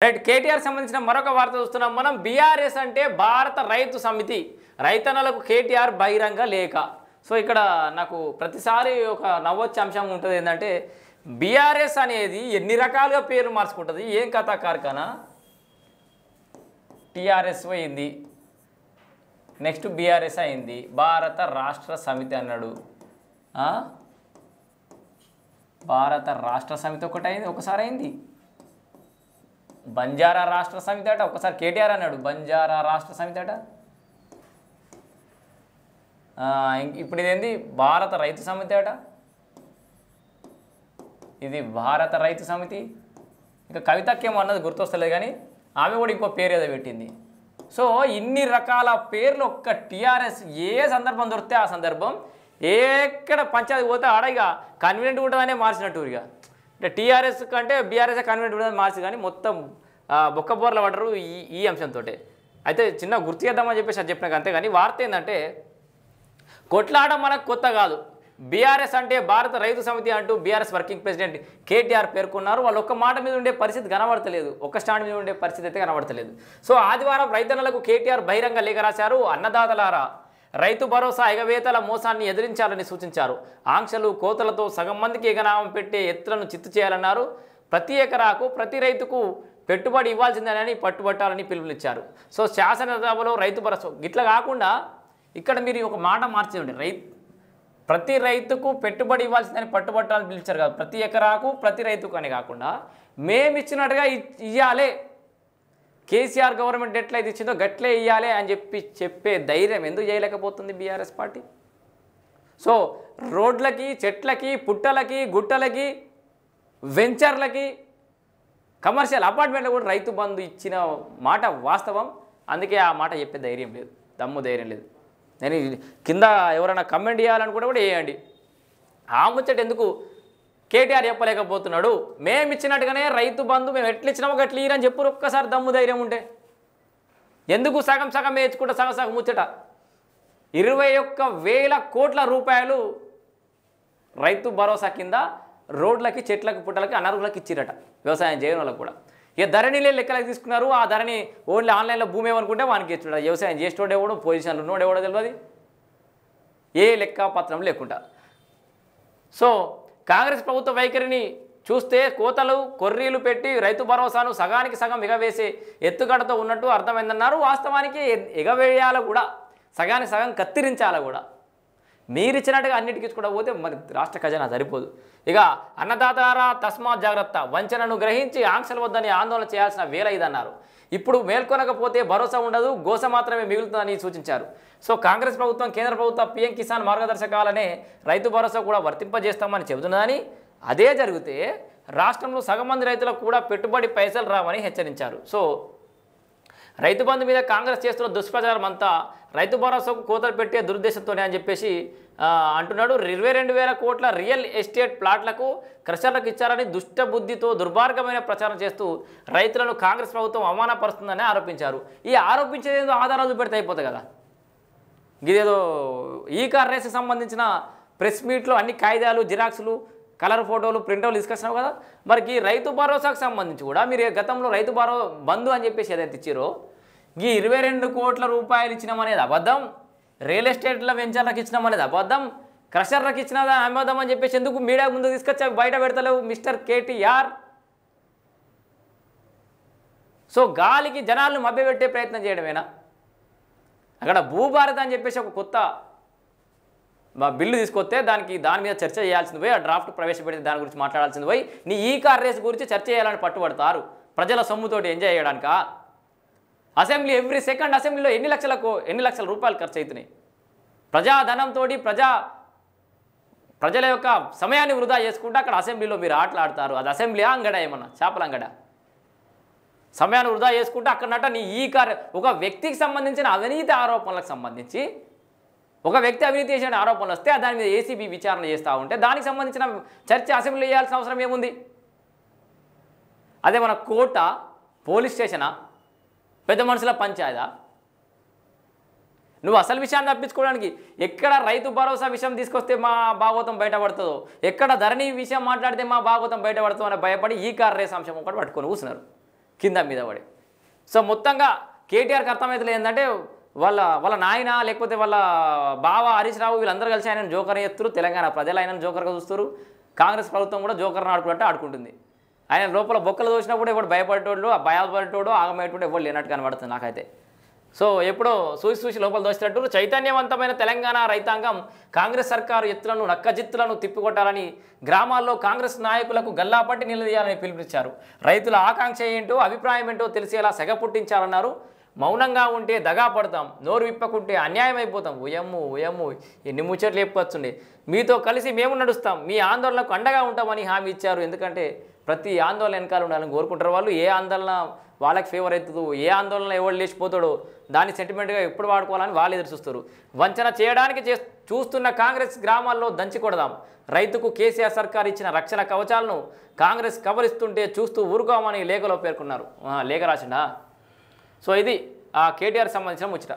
Right KTR సంబంధించిన మరొక వార్త చూస్తున్నాం మనం. బీఆర్ఎస్ అంటే భారత రైతు సమితి, రైతన్నలకు కేటీఆర్ బహిరంగ లేఖ. సో ఇక్కడ నాకు ప్రతిసారి ఒక నవ్వొచ్చే అంశం ఉంటుంది. ఏంటంటే బీఆర్ఎస్ అనేది ఎన్ని రకాలుగా పేరు మార్చుకుంటుంది, ఏం కథా కార్ఖానా. టీఆర్ఎస్ అయింది, నెక్స్ట్ బీఆర్ఎస్ అయింది, భారత రాష్ట్ర సమితి అన్నాడు, భారత రాష్ట్ర సమితి ఒకటి అయింది, ఒకసారి అయింది బంజారా రాష్ట్ర సమితి అట, ఒకసారి కేటీఆర్ అన్నాడు బంజారా రాష్ట్ర సమితి అట. ఇప్పుడు ఇదేంది భారత రైతు సమితి అట, ఇది భారత రైతు సమితి. ఇంకా కవితకేమో అన్నది గుర్తొస్తలేదు కానీ ఆమె కూడా ఇంకో పేరు ఏదో పెట్టింది. సో ఇన్ని రకాల పేర్లు ఒక్క టీఆర్ఎస్ ఏ సందర్భం దొరికితే ఆ సందర్భం, ఎక్కడ పంచాయతీ పోతే ఆడగా కన్వీనియంట్ ఉంటుందనే మార్చినట్టు. ఇక అంటే టీఆర్ఎస్ కంటే బీఆర్ఎస్ కన్వీనియంట్ ఉంటుందని మార్చి, కానీ మొత్తం బొక్కబోర్ల పడ్డరు ఈ అంశంతో. అయితే చిన్న గుర్తు చేద్దామని చెప్పేసి అది చెప్పినాక అంతే. కానీ వార్త ఏంటంటే కొట్లాడ మనకు కొత్త కాదు, బీఆర్ఎస్ అంటే భారత రైతు సమితి అంటూ బీఆర్ఎస్ వర్కింగ్ ప్రెసిడెంట్ కేటీఆర్ పేర్కొన్నారు. వాళ్ళు ఒక్క మాట మీద ఉండే పరిస్థితి కనబడతలేదు, ఒక్క స్టాండ్ మీద ఉండే పరిస్థితి అయితే కనబడతలేదు. సో ఆదివారం రైతన్నలకు కేటీఆర్ బహిరంగ లేఖ రాశారు. అన్నదాతలారా, రైతు భరోసా ఎగవేతల మోసాన్ని ఎదిరించాలని సూచించారు. ఆంక్షలు కోతలతో సగం మందికి ఎగనామం పెట్టే ఎత్తులను చిత్తు చేయాలన్నారు. ప్రతి ఎకరాకు ప్రతి రైతుకు పెట్టుబడి ఇవ్వాల్సిందేనని పట్టుబట్టాలని పిలుపునిచ్చారు. సో శాసనసభలో రైతు భరోసా ఇట్లా కాకుండా ఇక్కడ మీరు ఒక మాట మార్చేయండి, ప్రతి రైతుకు పెట్టుబడి ఇవ్వాల్సిందని పట్టుబట్టాలని పిలిచారు కదా, ప్రతి ఎకరాకు ప్రతి రైతుకు అని కాకుండా మేమిచ్చినట్టుగా ఇవ్వాలి, కేసీఆర్ గవర్నమెంట్ ఎట్లయితే ఇచ్చిందో గట్లే ఇవ్వాలి అని చెప్పే ధైర్యం ఎందుకు చేయలేకపోతుంది బీఆర్ఎస్ పార్టీ? సో రోడ్లకి, చెట్లకి, పుట్టలకి, గుట్టలకి, వెంచర్లకి, కమర్షియల్ అపార్ట్మెంట్లో కూడా రైతు బంధు ఇచ్చిన మాట వాస్తవం. అందుకే ఆ మాట చెప్పే ధైర్యం లేదు, దమ్ము ధైర్యం లేదు. నేను కింద ఎవరైనా కమెంట్ చేయాలనుకుంటే కూడా వేయండి. ఆ ముచ్చట ఎందుకు కేటీఆర్ చెప్పలేకపోతున్నాడు? మేము ఇచ్చినట్టుగానే రైతు బంధు మేము ఎట్లా ఇచ్చినామో గట్ల ఇరని చెప్పు ఒక్కసారి దమ్ము ధైర్యం ఉంటే. ఎందుకు సగం సగం వేయించుకుంటే సగం సగం ముచ్చట? 21,000 కోట్ల రూపాయలు రైతు భరోసా కింద రోడ్లకి, చెట్లకి, పుట్టలకి, అనర్హులకి ఇచ్చిరట, వ్యవసాయం చేయని వాళ్ళకి కూడా. ఇక ధరణిలే లెక్కలకి తీసుకున్నారు. ఆ ధరణి ఓన్లీ ఆన్లైన్లో భూమి ఏమనుకుంటే వానికి ఇచ్చుడు, వ్యవసాయం చేసేటోడు ఎవడో, పొజిషన్లు ఉన్నోడు ఎవడో తెలియదు, ఏ లెక్క పత్రం లేకుండా. సో కాంగ్రెస్ ప్రభుత్వ వైఖరిని చూస్తే కోతలు, కొర్రీలు పెట్టి రైతు భరోసాను సగానికి సగం ఎగవేసే ఎత్తుగడతో ఉన్నట్టు అర్థమైందన్నారు. వాస్తవానికి ఎగవేయాల కూడా, సగానికి సగం కత్తిరించాల కూడా. మీరిచ్చినట్టుగా అన్నిటికీ కూడా పోతే మరి రాష్ట్ర ఖజానా సరిపోదు. ఇక అన్నదాతారా తస్మాత్ జాగ్రత్త, వంచనను గ్రహించి ఆంక్షల వద్దని ఆందోళన చేయాల్సిన వేళ ఇదన్నారు. ఇప్పుడు మేల్కొనకపోతే భరోసా ఉండదు, గోస మాత్రమే మిగులుతుందని సూచించారు. సో కాంగ్రెస్ ప్రభుత్వం, కేంద్ర ప్రభుత్వ పీఎం కిసాన్ మార్గదర్శకాలనే రైతు భరోసా కూడా వర్తింపజేస్తామని చెబుతున్నదని, అదే జరిగితే రాష్ట్రంలో సగం మంది రైతులకు కూడా పెట్టుబడి పైసలు రావని హెచ్చరించారు. సో రైతు బంధు మీద కాంగ్రెస్ చేస్తున్న దుష్ప్రచారం అంతా రైతు భరోసాకు కోతలు పెట్టే దురుద్దేశంతోనే అని చెప్పేసి అంటున్నాడు. 22,000 కోట్ల రియల్ ఎస్టేట్ ప్లాట్లకు, క్రషర్లకు ఇచ్చారని దుష్టబుద్ధితో దుర్మార్గమైన ప్రచారం చేస్తూ రైతులను కాంగ్రెస్ ప్రభుత్వం అవమానపరుస్తుందని ఆరోపించారు. ఈ ఆరోపించేది ఆధారాలు పెడితే అయిపోతాయి కదా. ఇదేదో ఈ కార్ రేస్కి సంబంధించిన ప్రెస్ మీట్లో అన్ని కాయిదాలు, జిరాక్స్లు, కలర్ ఫోటోలు, ప్రింటౌలు తీసుకొచ్చినావు కదా. మరికి రైతు భరోసాకు సంబంధించి కూడా మీరు గతంలో రైతు బంధు అని చెప్పేసి ఏదైతే ఇచ్చారో, ఈ 22 కోట్ల రూపాయలు ఇచ్చినామనేది అబద్ధం, రియల్ ఎస్టేట్ల వెంచర్లకు ఇచ్చినామనేది అబద్ధం, క్రషర్లకు ఇచ్చినదా అబద్ధం అని చెప్పేసి ఎందుకు మీడియా ముందు తీసుకొచ్చి బయట పెడతలేవు మిస్టర్ కేటీఆర్? సో గాలికి జనాలను మభ్యపెట్టే ప్రయత్నం చేయడమేనా? అక్కడ భూభారత అని చెప్పేసి ఒక కొత్త బిల్లు తీసుకొస్తే దాని మీద చర్చ చేయాల్సింది పోయి, ఆ డ్రాఫ్ట్ ప్రవేశపెడితే దాని గురించి మాట్లాడాల్సింది పోయి, నీ ఈ కార్ రేస్ గురించి చర్చ చేయాలని పట్టుబడతారు. ప్రజల సొమ్ముతోటి ఎంజాయ్ చేయడానిక? అసెంబ్లీ ఎవ్రీ సెకండ్ అసెంబ్లీలో ఎన్ని లక్షల రూపాయలు ఖర్చు అవుతున్నాయి. ప్రజాధనంతో ప్రజల యొక్క సమయాన్ని వృధా చేసుకుంటే అక్కడ అసెంబ్లీలో మీరు ఆటలాడతారు. అది అసెంబ్లీ అంగడ, ఏమన్నా చేపల అంగడ? సమయాన్ని వృధా చేసుకుంటే అక్కడనట నీ ఈ కార్, ఒక వ్యక్తికి సంబంధించిన అవినీతి ఆరోపణలకు సంబంధించి ఒక వ్యక్తి అవినీతి చేసిన ఆరోపణలు వస్తే దాని మీద ఏసీబీ విచారణ చేస్తూ ఉంటే దానికి సంబంధించిన చర్చ అసెంబ్లీలో చేయాల్సిన అవసరం ఏముంది? అదే మన కోర్టా, పోలీస్ స్టేషనా, పెద్ద మనుషుల పంచాయతా? నువ్వు అసలు విషయాన్ని తప్పించుకోవడానికి ఎక్కడ రైతు భరోసా విషయం తీసుకొస్తే మా భాగవతం బయటపడుతుందో, ఎక్కడ ధరణి విషయం మాట్లాడితే మా భాగవతం బయటపడుతుందో అని భయపడి ఈ కార్ రేస్ అంశం ఒకటి పట్టుకొని కూర్చున్నారు. కింద మీద పడి. సో మొత్తంగా కేటీఆర్కి అర్థమవుతుంది ఏంటంటే వాళ్ళ నాయన లేకపోతే వాళ్ళ బావ హరీష్ రావు వీళ్ళందరూ కలిసి ఆయన జోకర్ ఎత్తురు, తెలంగాణ ప్రజలు ఆయన జోకర్గా చూస్తారు, కాంగ్రెస్ ప్రభుత్వం కూడా జోకర్ని ఆడుకుంటే ఆడుకుంటుంది. ఆయన లోపల బొక్కలు దోసినప్పుడు ఎవడు భయపడేటోళ్ళు, భయపడేటోడు ఆగమయ్యేటోడు ఎవరు లేనట్టు కనబడుతుంది నాకైతే. సో ఎప్పుడో చూసి లోపల దోసినట్టు చైతన్యవంతమైన తెలంగాణ రైతాంగం కాంగ్రెస్ సర్కారు ఎత్తులను నక్కజిత్తులను తిప్పికొట్టాలని గ్రామాల్లో కాంగ్రెస్ నాయకులకు గల్లాపట్టి నిలదీయాలని పిలుపునిచ్చారు. రైతుల ఆకాంక్ష ఏంటో అభిప్రాయం ఏంటో తెలిసేలా సెగ పుట్టించాలన్నారు. మౌనంగా ఉంటే దగా పడతాం, నోరు విప్పకుంటే అన్యాయం అయిపోతాం. ఉయమ్ము ఎన్ని ముచ్చట్లు చెప్పుకొచ్చుండే. మీతో కలిసి మేము నడుస్తాం, మీ ఆందోళనకు అండగా ఉంటామని హామీ ఇచ్చారు. ఎందుకంటే ప్రతి ఆందోళన వెనకాల ఉండాలని కోరుకుంటారు వాళ్ళు. ఏ ఆందోళన వాళ్ళకి ఫేవర్ అవుతుందో, ఏ ఆందోళన ఎవరు లేచిపోతాడో దాన్ని సెంటిమెంట్గా ఎప్పుడు వాడుకోవాలని వాళ్ళు ఎదురు చూస్తారు. వంచన చేయడానికి చూస్తున్న కాంగ్రెస్ గ్రామాల్లో దంచి కొడదాం. రైతుకు కేసీఆర్ సర్కార్ ఇచ్చిన రక్షణ కవచాలను కాంగ్రెస్ కబలిస్తుంటే చూస్తూ ఊరుకోమని లేఖలో పేర్కొన్నారు. లేఖ రాసిండా. సో ఇది ఆ కేటీఆర్ సంబంధించిన ముచ్చట.